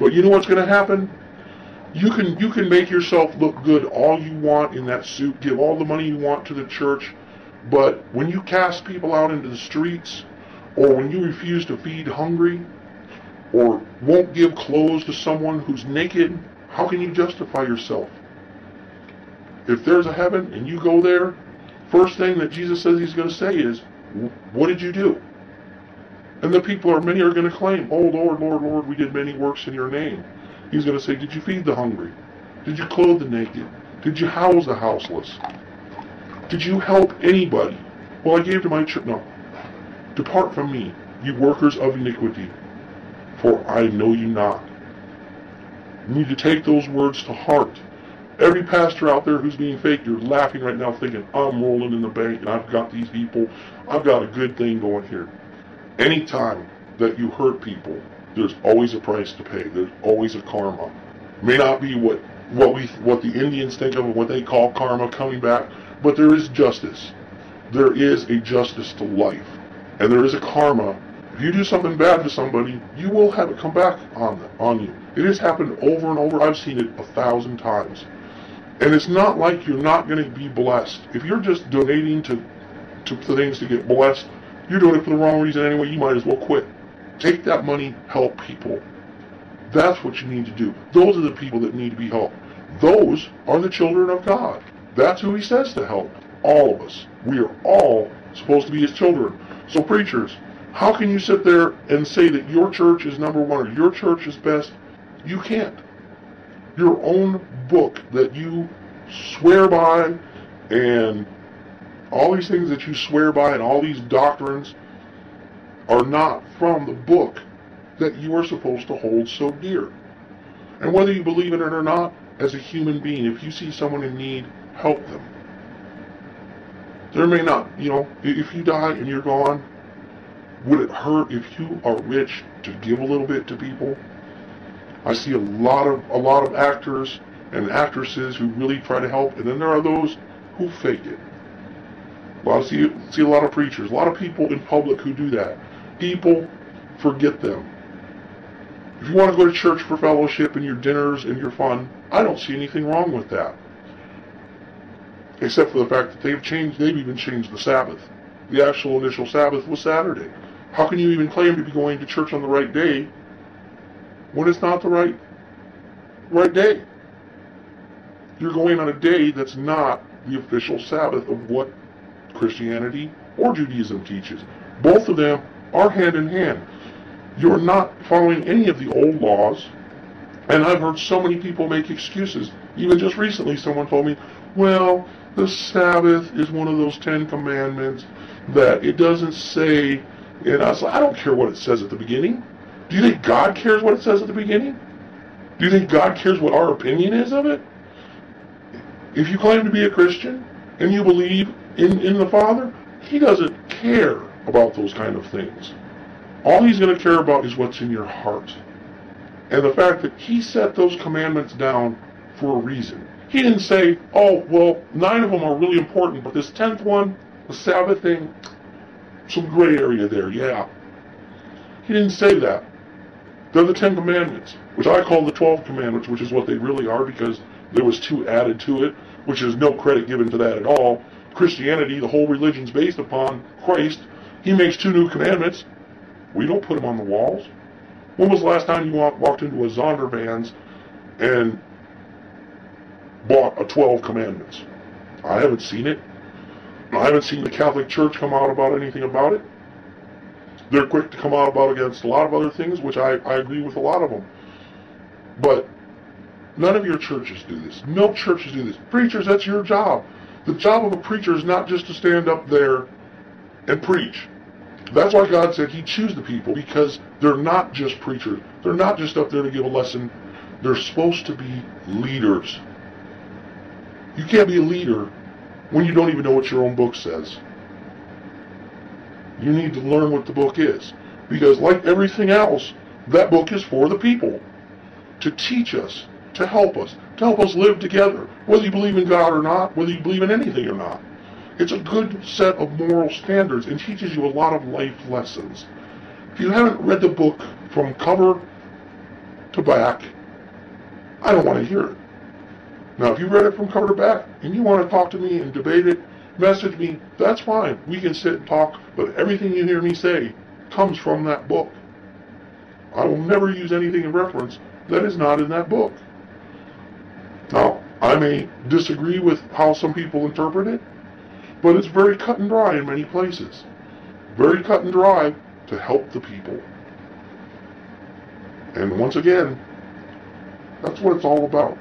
But you know what's going to happen? You can make yourself look good all you want in that suit, give all the money you want to the church, but when you cast people out into the streets, or when you refuse to feed hungry, or won't give clothes to someone who's naked, how can you justify yourself? If there's a heaven and you go there, first thing that Jesus says he's going to say is, what did you do? And the people many are going to claim, oh Lord, Lord, Lord, we did many works in your name. He's going to say, did you feed the hungry? Did you clothe the naked? Did you house the houseless? Did you help anybody? Well, I gave to my church. No. Depart from me, you workers of iniquity, for I know you not. You need to take those words to heart. Every pastor out there who's being fake, you're laughing right now thinking, I'm rolling in the bank and I've got these people. I've got a good thing going here. Anytime that you hurt people, there's always a price to pay. There's always a karma. It may not be what the Indians think of and what they call karma coming back, but there is justice. There is a justice to life. And there is a karma. If you do something bad to somebody, you will have it come back on you. It has happened over and over. I've seen it 1,000 times. And it's not like you're not going to be blessed. If you're just donating to things to get blessed, you're doing it for the wrong reason anyway. You might as well quit. Take that money, help people. That's what you need to do. Those are the people that need to be helped. Those are the children of God. That's who he says to help. All of us. We are all supposed to be his children. So preachers, how can you sit there and say that your church is number one or your church is best? You can't. Your own book that you swear by and all these things that you swear by and all these doctrines are not from the book that you are supposed to hold so dear. And whether you believe in it or not, as a human being, if you see someone in need, help them. There may not, if you die and you're gone, would it hurt if you are rich to give a little bit to people? I see a lot of actors and actresses who really try to help, and then there are those who fake it. See a lot of preachers, a lot of people in public who do that. People forget them. If you want to go to church for fellowship and your dinners and your fun, I don't see anything wrong with that. Except for the fact that they've even changed the Sabbath. The actual initial Sabbath was Saturday. How can you even claim to be going to church on the right day when it's not the right day? You're going on a day that's not the official Sabbath of what Christianity or Judaism teaches. Both of them are hand in hand. You're not following any of the old laws, and I've heard so many people make excuses. Even just recently someone told me, well, the Sabbath is one of those 10 commandments that it doesn't say, and I was like, I don't care what it says at the beginning. Do you think God cares what it says at the beginning? Do you think God cares what our opinion is of it? If you claim to be a Christian and you believe in the Father, he doesn't care about those kind of things. All he's going to care about is what's in your heart. And the fact that he set those commandments down for a reason. He didn't say, oh, well, 9 of them are really important, but this 10th one, the Sabbath thing, some gray area there, yeah. He didn't say that. They're the 10 commandments, which I call the 12 commandments, which is what they really are because there was 2 added to it, which is no credit given to that at all. Christianity, the whole religion's based upon Christ. He makes 2 new commandments. We don't put them on the walls. When was the last time you walked into a Zondervan's and bought a 12 commandments? I haven't seen it. I haven't seen the Catholic Church come out about anything about it. They're quick to come out about against a lot of other things, which I agree with a lot of them. But none of your churches do this. No churches do this. Preachers, that's your job. The job of a preacher is not just to stand up there and preach. That's why God said he'd choose the people, because they're not just preachers. They're not just up there to give a lesson. They're supposed to be leaders. You can't be a leader when you don't even know what your own book says. You need to learn what the book is. Because like everything else, that book is for the people. To teach us, to help us live together. Whether you believe in God or not, whether you believe in anything or not. It's a good set of moral standards and teaches you a lot of life lessons. If you haven't read the book from cover to back, I don't want to hear it. Now, if you read it from cover to back and you want to talk to me and debate it, message me, that's fine. We can sit and talk, but everything you hear me say comes from that book. I will never use anything in reference that is not in that book. Now, I may disagree with how some people interpret it, but it's very cut and dry in many places. Very cut and dry to help the people. And once again, that's what it's all about.